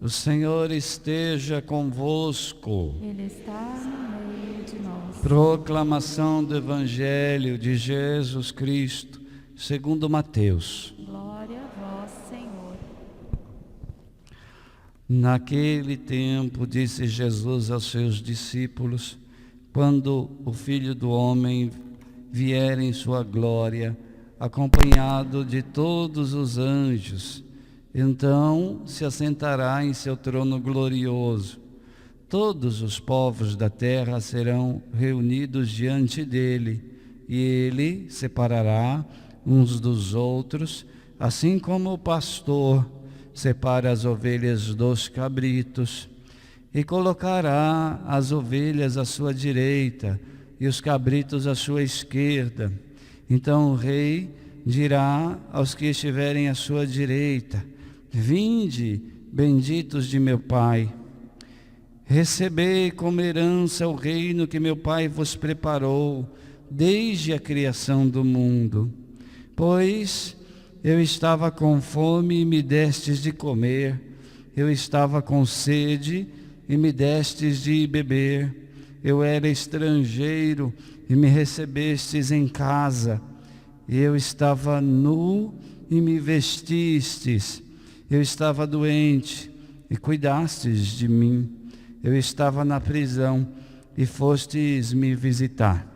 O Senhor esteja convosco. Ele está no meio de nós. Proclamação do Evangelho de Jesus Cristo, segundo Mateus. Glória a vós, Senhor. Naquele tempo, disse Jesus aos seus discípulos: quando o Filho do Homem vier em sua glória, acompanhado de todos os anjos, então se assentará em seu trono glorioso. Todos os povos da terra serão reunidos diante dele, e ele separará uns dos outros, assim como o pastor separa as ovelhas dos cabritos, e colocará as ovelhas à sua direita e os cabritos à sua esquerda. Então o rei dirá aos que estiverem à sua direita: vinde, benditos de meu Pai, recebei como herança o reino que meu Pai vos preparou desde a criação do mundo. Pois eu estava com fome e me destes de comer, eu estava com sede e me destes de beber, eu era estrangeiro e me recebestes em casa, eu estava nu e me vestistes, eu estava doente e cuidastes de mim, eu estava na prisão e fostes me visitar.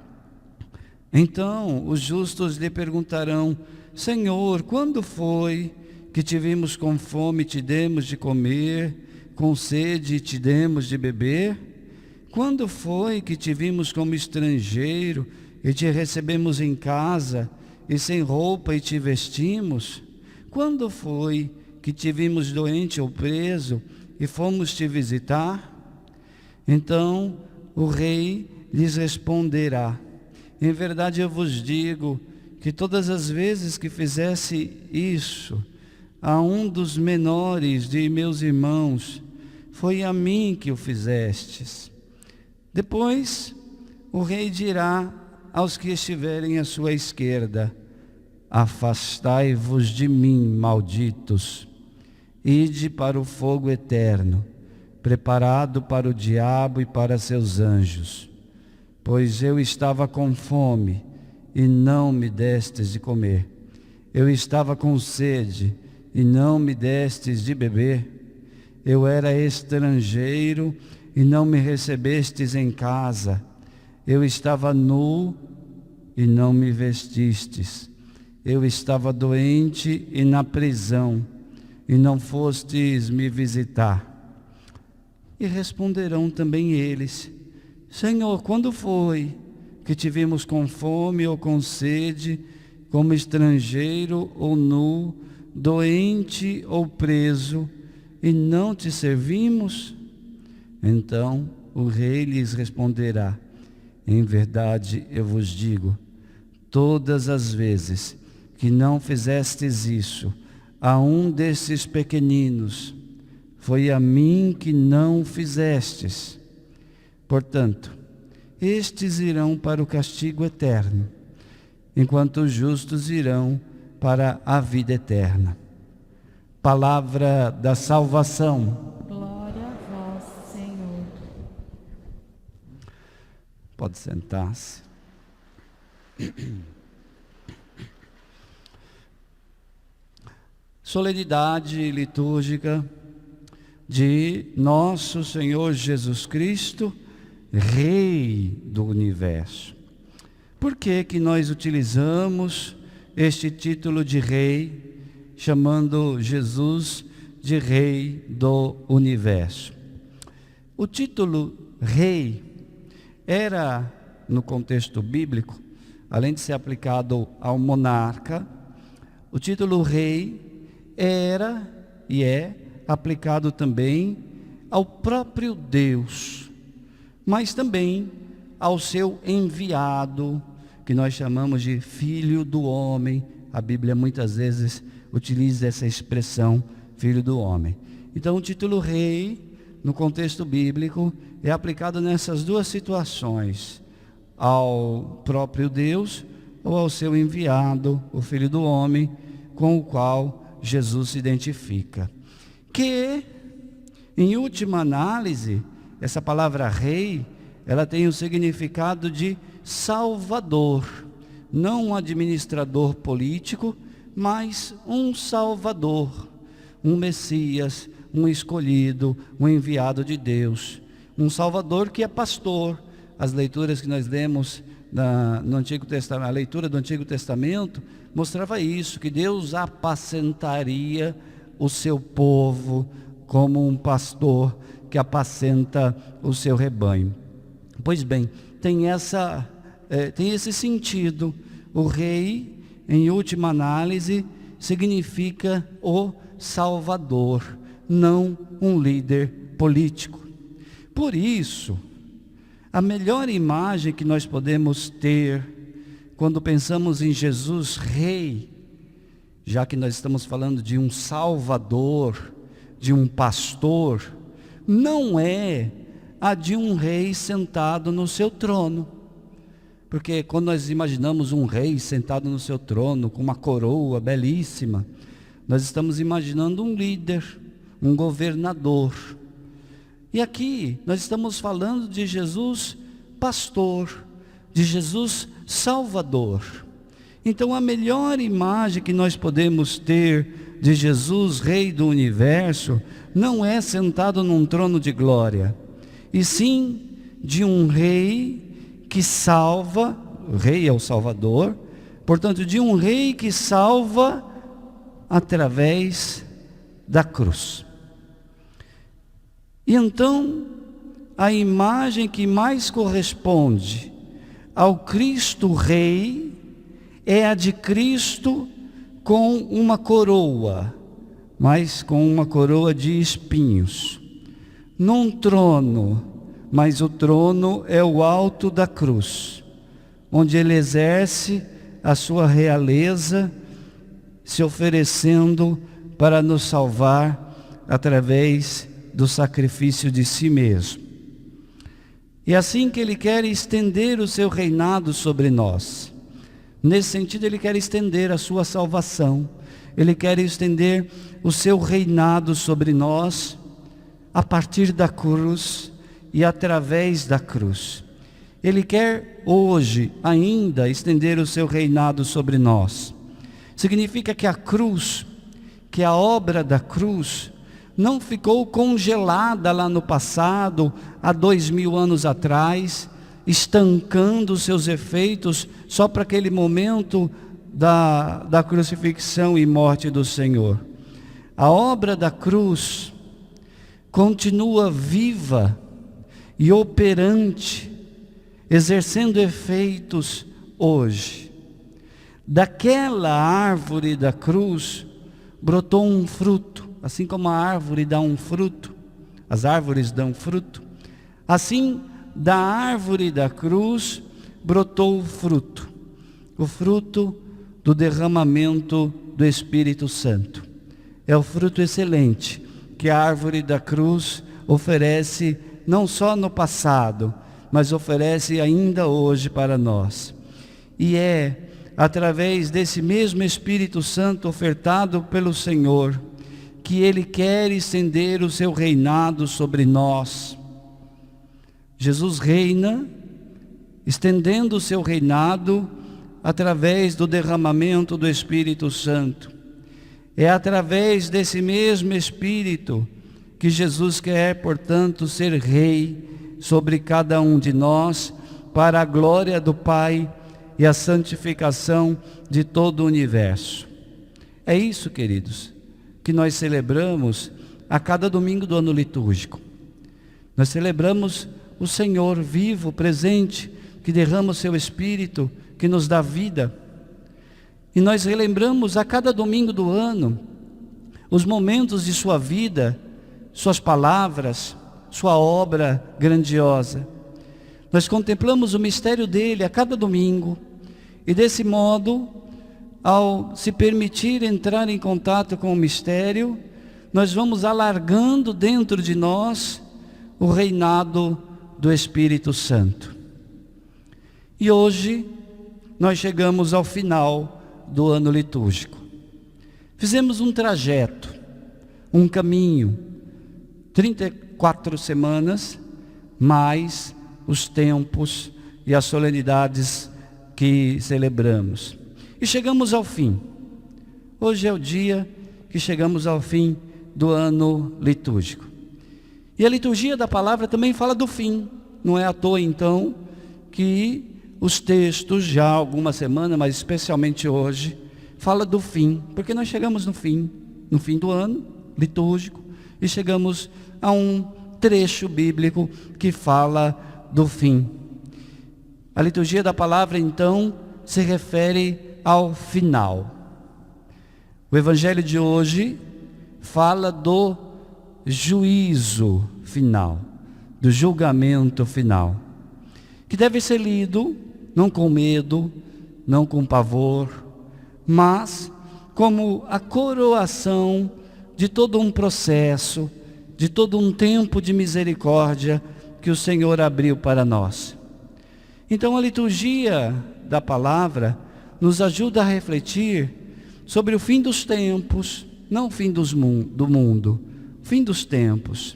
Então os justos lhe perguntarão: Senhor, quando foi que te vimos com fome e te demos de comer, com sede e te demos de beber? Quando foi que te vimos como estrangeiro e te recebemos em casa, e sem roupa e te vestimos? Quando foi que te vimos doente ou preso e fomos te visitar? Então o rei lhes responderá: em verdade eu vos digo que todas as vezes que fizesse isso a um dos menores de meus irmãos, foi a mim que o fizestes. Depois o rei dirá aos que estiverem à sua esquerda: afastai-vos de mim, malditos, ide para o fogo eterno, preparado para o diabo e para seus anjos. Pois eu estava com fome e não me destes de comer, eu estava com sede e não me destes de beber, eu era estrangeiro e não me recebestes em casa, eu estava nu e não me vestistes, eu estava doente e na prisão e não fostes me visitar. E responderão também eles: Senhor, quando foi que te vimos com fome ou com sede, como estrangeiro ou nu, doente ou preso, e não te servimos? Então o rei lhes responderá: em verdade eu vos digo, todas as vezes que não fizestes isso a um desses pequeninos, foi a mim que não fizestes. Portanto, estes irão para o castigo eterno, enquanto os justos irão para a vida eterna. Palavra da salvação. Glória a vós, Senhor. Pode sentar-se. Solenidade litúrgica de nosso Senhor Jesus Cristo, Rei do Universo. Por que que nós utilizamos este título de Rei, chamando Jesus de Rei do Universo? O título Rei era, no contexto bíblico, além de ser aplicado ao monarca, o título Rei era e é aplicado também ao próprio Deus, mas também ao seu enviado, que nós chamamos de Filho do Homem. A Bíblia muitas vezes utiliza essa expressão, Filho do Homem. Então o título Rei, no contexto bíblico, é aplicado nessas duas situações: ao próprio Deus ou ao seu enviado, o Filho do Homem, com o qual Jesus se identifica. Que Em última análise, essa palavra rei, ela tem o significado de salvador, não um administrador político, mas um salvador, um Messias, um escolhido, um enviado de Deus, um salvador que é pastor. As leituras que nós lemos no Antigo Testamento, a leitura do Antigo Testamento mostrava isso, que Deus apacentaria o seu povo como um pastor que apacenta o seu rebanho. Pois bem, tem esse sentido. O rei, em última análise, significa o salvador, não um líder político. Por isso, a melhor imagem que nós podemos ter quando pensamos em Jesus rei, já que nós estamos falando de um salvador, de um pastor, não é a de um rei sentado no seu trono. Porque quando nós imaginamos um rei sentado no seu trono, com uma coroa belíssima, nós estamos imaginando um líder, um governador. E aqui nós estamos falando de Jesus pastor, de Jesus salvador. Então a melhor imagem que nós podemos ter de Jesus rei do universo, não é sentado num trono de glória, e sim de um rei que salva, o rei é o salvador, portanto de um rei que salva através da cruz. E então, a imagem que mais corresponde ao Cristo Rei é a de Cristo com uma coroa, mas com uma coroa de espinhos, num trono, mas o trono é o alto da cruz, onde ele exerce a sua realeza, se oferecendo para nos salvar através do sacrifício de si mesmo. E assim que ele quer estender o seu reinado sobre nós. Nesse sentido, ele quer estender a sua salvação, ele quer estender o seu reinado sobre nós, a partir da cruz e através da cruz. Ele quer hoje ainda estender o seu reinado sobre nós. Significa que a cruz, que a obra da cruz, não ficou congelada lá no passado, há 2000 anos atrás, estancando os seus efeitos só para aquele momento da crucifixão e morte do Senhor. A obra da cruz continua viva e operante, exercendo efeitos hoje. Daquela árvore da cruz brotou um fruto, assim como a árvore dá um fruto, as árvores dão fruto, assim da árvore da cruz brotou o fruto do derramamento do Espírito Santo. É o fruto excelente que a árvore da cruz oferece não só no passado, mas oferece ainda hoje para nós. E é através desse mesmo Espírito Santo ofertado pelo Senhor que Ele quer estender o seu reinado sobre nós. Jesus reina, estendendo o seu reinado através do derramamento do Espírito Santo. É através desse mesmo Espírito que Jesus quer, portanto, ser Rei sobre cada um de nós, para a glória do Pai e a santificação de todo o universo. É isso, queridos, que nós celebramos a cada domingo do ano litúrgico. Nós celebramos o Senhor vivo, presente, que derrama o seu Espírito, que nos dá vida. E nós relembramos a cada domingo do ano os momentos de sua vida, suas palavras, sua obra grandiosa. Nós contemplamos o mistério dele a cada domingo, e desse modo, ao se permitir entrar em contato com o mistério, nós vamos alargando dentro de nós o reinado do Espírito Santo. E hoje nós chegamos ao final do ano litúrgico. Fizemos um trajeto, um caminho, 34 semanas, mais os tempos e as solenidades que celebramos. E chegamos ao fim. Hoje é o dia que chegamos ao fim do ano litúrgico. E a liturgia da palavra também fala do fim. Não é à toa, então, que os textos, já há alguma semana, mas especialmente hoje, fala do fim. Porque nós chegamos no fim do ano litúrgico, e chegamos a um trecho bíblico que fala do fim. A liturgia da palavra, então, se refere ao final. O evangelho de hoje fala do juízo final, do julgamento final, que deve ser lido não com medo, não com pavor, mas como a coroação de todo um processo, de todo um tempo de misericórdia que o Senhor abriu para nós. Então a liturgia da palavra nos ajuda a refletir sobre o fim dos tempos, não o fim do mundo, o fim dos tempos.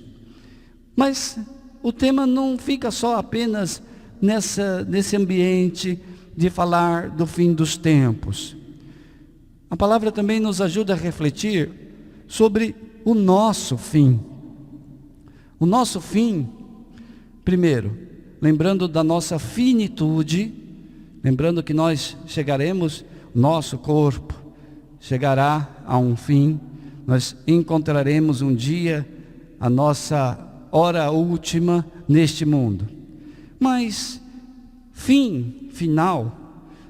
Mas o tema não fica só apenas nesse ambiente de falar do fim dos tempos. A palavra também nos ajuda a refletir sobre o nosso fim. O nosso fim, primeiro, lembrando da nossa finitude, lembrando que nós chegaremos, nosso corpo chegará a um fim, nós encontraremos um dia a nossa hora última neste mundo. Mas final,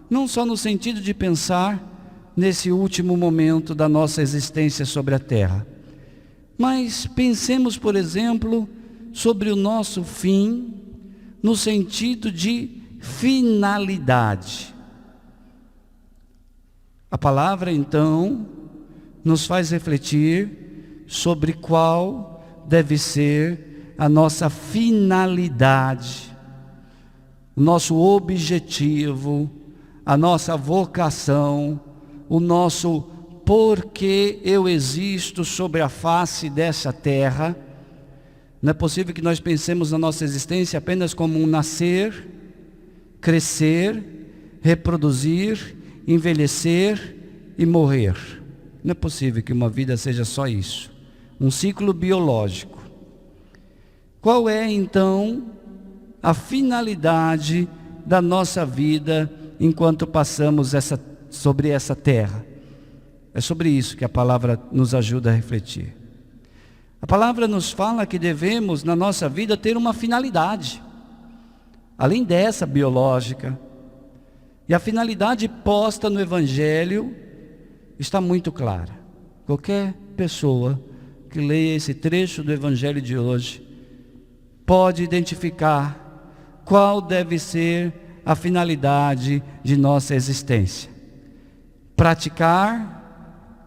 não só no sentido de pensar nesse último momento da nossa existência sobre a terra, mas pensemos, por exemplo, sobre o nosso fim no sentido de finalidade. A palavra, então, nos faz refletir sobre qual deve ser a nossa finalidade, o nosso objetivo, a nossa vocação, o nosso porquê eu existo sobre a face dessa terra. Não é possível que nós pensemos na nossa existência apenas como um nascer, crescer, reproduzir, envelhecer e morrer. Não é possível que uma vida seja só isso, um ciclo biológico. Qual é então a finalidade da nossa vida enquanto passamos sobre essa terra? É sobre isso que a palavra nos ajuda a refletir. A palavra nos fala que devemos na nossa vida ter uma finalidade, além dessa biológica. E a finalidade posta no Evangelho está muito clara. Qualquer pessoa que leia esse trecho do Evangelho de hoje pode identificar qual deve ser a finalidade de nossa existência: praticar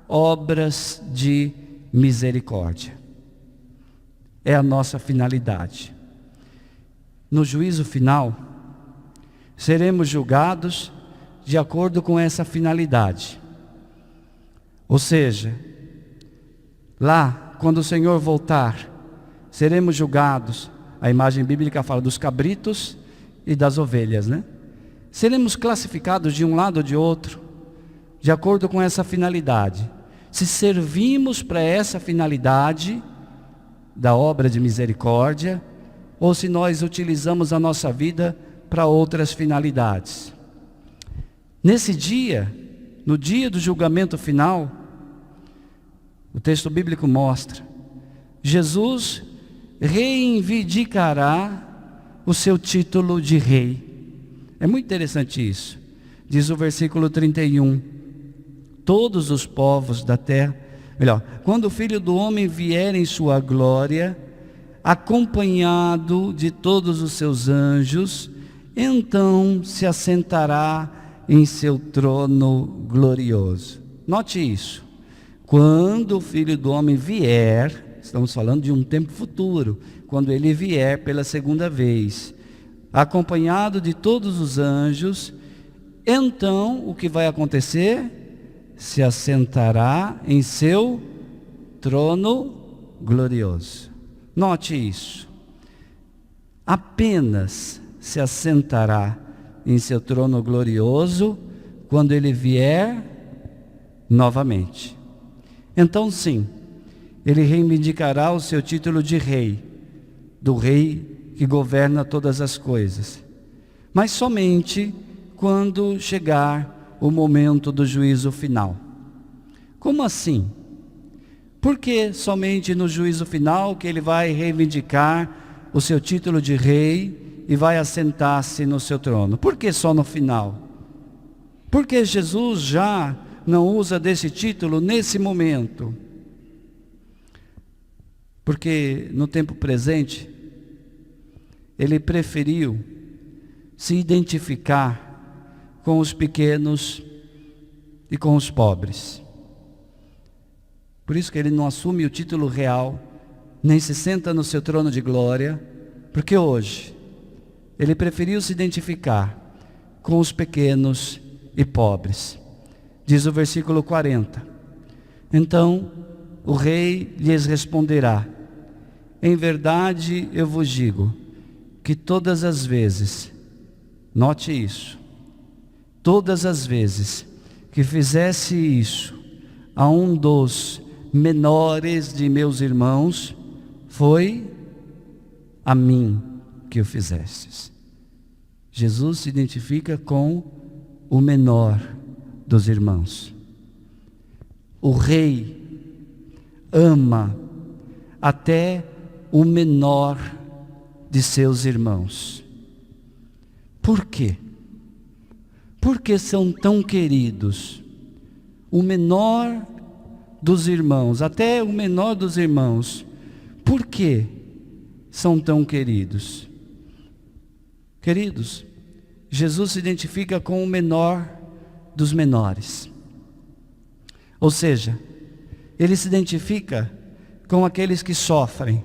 obras de misericórdia. É a nossa finalidade. No juízo final, seremos julgados de acordo com essa finalidade. Ou seja, lá, quando o Senhor voltar, seremos julgados. A imagem bíblica fala dos cabritos e das ovelhas, né? Seremos classificados de um lado ou de outro, de acordo com essa finalidade. Se servimos para essa finalidade da obra de misericórdia, ou se nós utilizamos a nossa vida para outras finalidades. Nesse dia, no dia do julgamento final, o texto bíblico mostra, Jesus reivindicará o seu título de rei. É muito interessante isso. Diz o versículo 31, todos os povos da terra, quando o Filho do Homem vier em sua glória, acompanhado de todos os seus anjos, então se assentará em seu trono glorioso. Note isso. Quando o Filho do Homem vier, estamos falando de um tempo futuro, quando ele vier pela segunda vez, acompanhado de todos os anjos, então o que vai acontecer? Se assentará em seu trono glorioso. Note isso. Apenas se assentará em seu trono glorioso quando ele vier novamente. Então sim, ele reivindicará o seu título de rei, do rei que governa todas as coisas, mas somente quando chegar o momento do juízo final. Como assim? Por que somente no juízo final que ele vai reivindicar o seu título de rei e vai assentar-se no seu trono? Por que só no final? Porque Jesus já não usa desse título nesse momento. Porque no tempo presente, ele preferiu se identificar com os pequenos e com os pobres. Por isso que ele não assume o título real, nem se senta no seu trono de glória, porque hoje ele preferiu se identificar com os pequenos e pobres. Diz o versículo 40. Então o rei lhes responderá: em verdade eu vos digo que todas as vezes, note isso, todas as vezes que fizesse isso a um dos menores de meus irmãos, foi a mim que o fizestes. Jesus se identifica com o menor dos irmãos. O rei ama até o menor de seus irmãos. Por quê? Porque são tão queridos. O menor dos irmãos, até o menor dos irmãos. Por que são tão queridos? Queridos, Jesus se identifica com o menor dos menores. Ou seja, ele se identifica com aqueles que sofrem,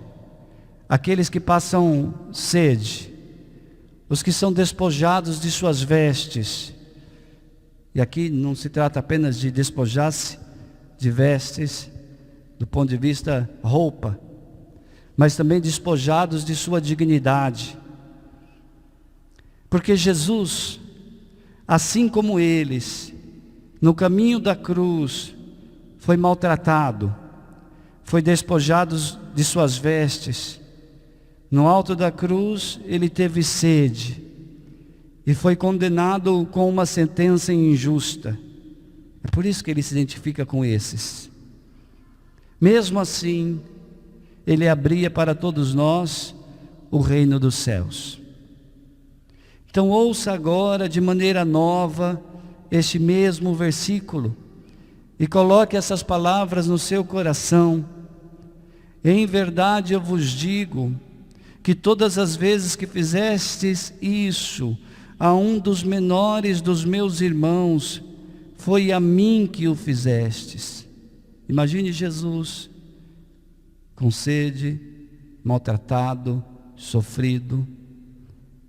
aqueles que passam sede, os que são despojados de suas vestes. E aqui não se trata apenas de despojar-se de vestes, do ponto de vista roupa, mas também despojados de sua dignidade. Porque Jesus, assim como eles, no caminho da cruz, foi maltratado, foi despojado de suas vestes. No alto da cruz, ele teve sede e foi condenado com uma sentença injusta. É por isso que ele se identifica com esses. Mesmo assim, ele abria para todos nós o reino dos céus. Então ouça agora de maneira nova este mesmo versículo e coloque essas palavras no seu coração. Em verdade eu vos digo que todas as vezes que fizestes isso a um dos menores dos meus irmãos, foi a mim que o fizestes. Imagine Jesus com sede, maltratado, sofrido.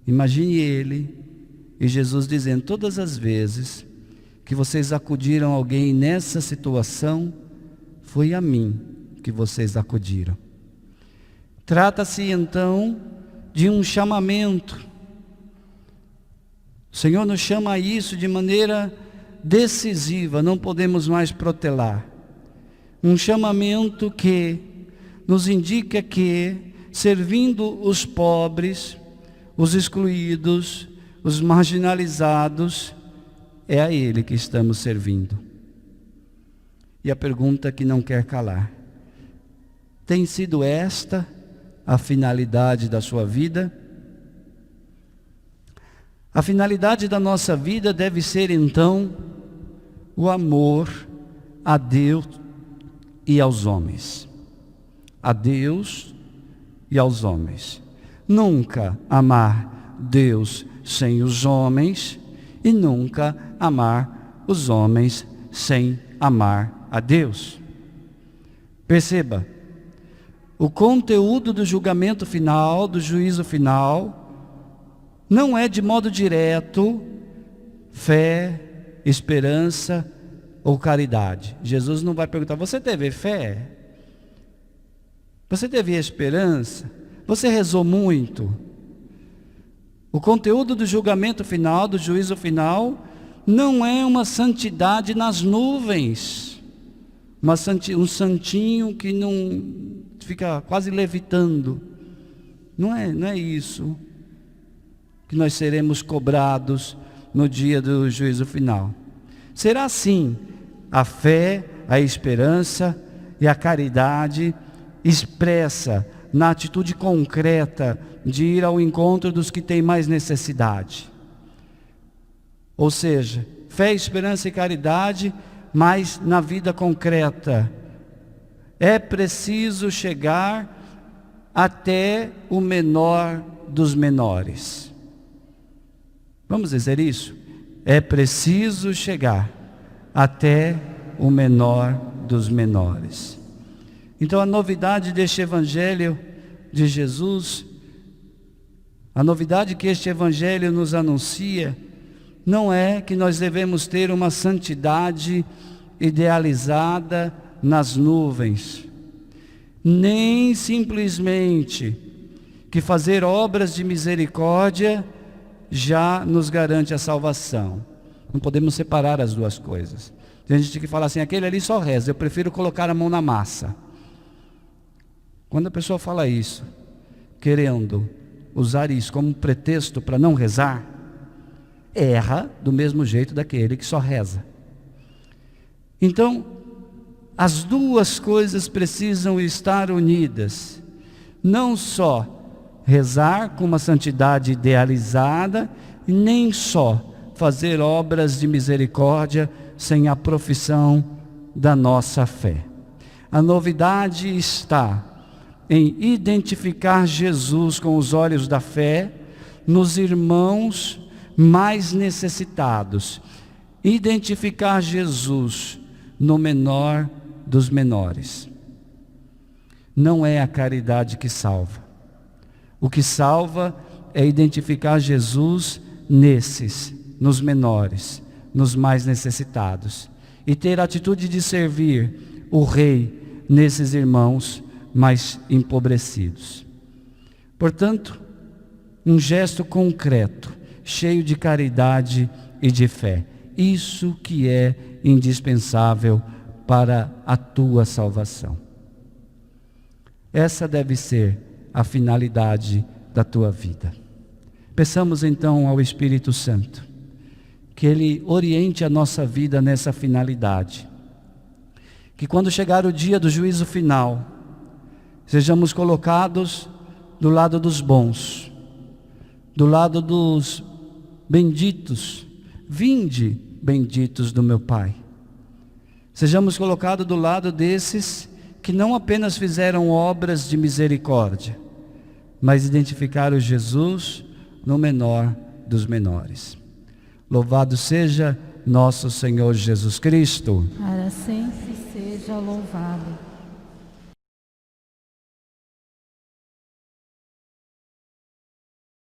Imagine ele e Jesus dizendo: todas as vezes que vocês acudiram a alguém nessa situação, foi a mim que vocês acudiram. Trata-se então de um chamamento. O Senhor nos chama a isso de maneira decisiva, não podemos mais protelar. Um chamamento que nos indica que, servindo os pobres, os excluídos, os marginalizados, é a Ele que estamos servindo. E a pergunta que não quer calar: tem sido esta a finalidade da sua vida? A finalidade da nossa vida deve ser então o amor a Deus e aos homens. A Deus e aos homens. Nunca amar Deus sem os homens e nunca amar os homens sem amar a Deus. Perceba, o conteúdo do julgamento final, do juízo final, não é de modo direto fé, esperança ou caridade. Jesus não vai perguntar: você teve fé? Você teve esperança? Você rezou muito? O conteúdo do julgamento final, do juízo final, não é uma santidade nas nuvens, um santinho que não fica quase levitando. Não é isso que nós seremos cobrados no dia do juízo final. Será sim a fé, a esperança e a caridade expressa na atitude concreta de ir ao encontro dos que têm mais necessidade. Ou seja, fé, esperança e caridade, mas na vida concreta. É preciso chegar até o menor dos menores. Vamos dizer isso? É preciso chegar até o menor dos menores. Então a novidade deste Evangelho de Jesus, a novidade que este Evangelho nos anuncia, não é que nós devemos ter uma santidade idealizada nas nuvens, nem simplesmente que fazer obras de misericórdia já nos garante a salvação. Não podemos separar as duas coisas. Tem gente que fala assim, aquele ali só reza, eu prefiro colocar a mão na massa. Quando a pessoa fala isso, querendo usar isso como pretexto para não rezar, erra do mesmo jeito daquele que só reza. Então, as duas coisas precisam estar unidas. Não só rezar com uma santidade idealizada, nem só fazer obras de misericórdia sem a profissão da nossa fé. A novidade está em identificar Jesus com os olhos da fé nos irmãos mais necessitados. Identificar Jesus no menor dos menores. Não é a caridade que salva. O que salva é identificar Jesus nesses, nos menores, nos mais necessitados. E ter a atitude de servir o Rei nesses irmãos mais empobrecidos. Portanto, um gesto concreto, cheio de caridade e de fé. Isso que é indispensável para a tua salvação. Essa deve ser a finalidade da tua vida. Peçamos então ao Espírito Santo que Ele oriente a nossa vida nessa finalidade. Que quando chegar o dia do juízo final, sejamos colocados do lado dos bons, do lado dos benditos. Vinde, benditos do meu Pai. Sejamos colocados do lado desses que não apenas fizeram obras de misericórdia, mas identificaram Jesus no menor dos menores. Louvado seja nosso Senhor Jesus Cristo. Para sempre seja louvado.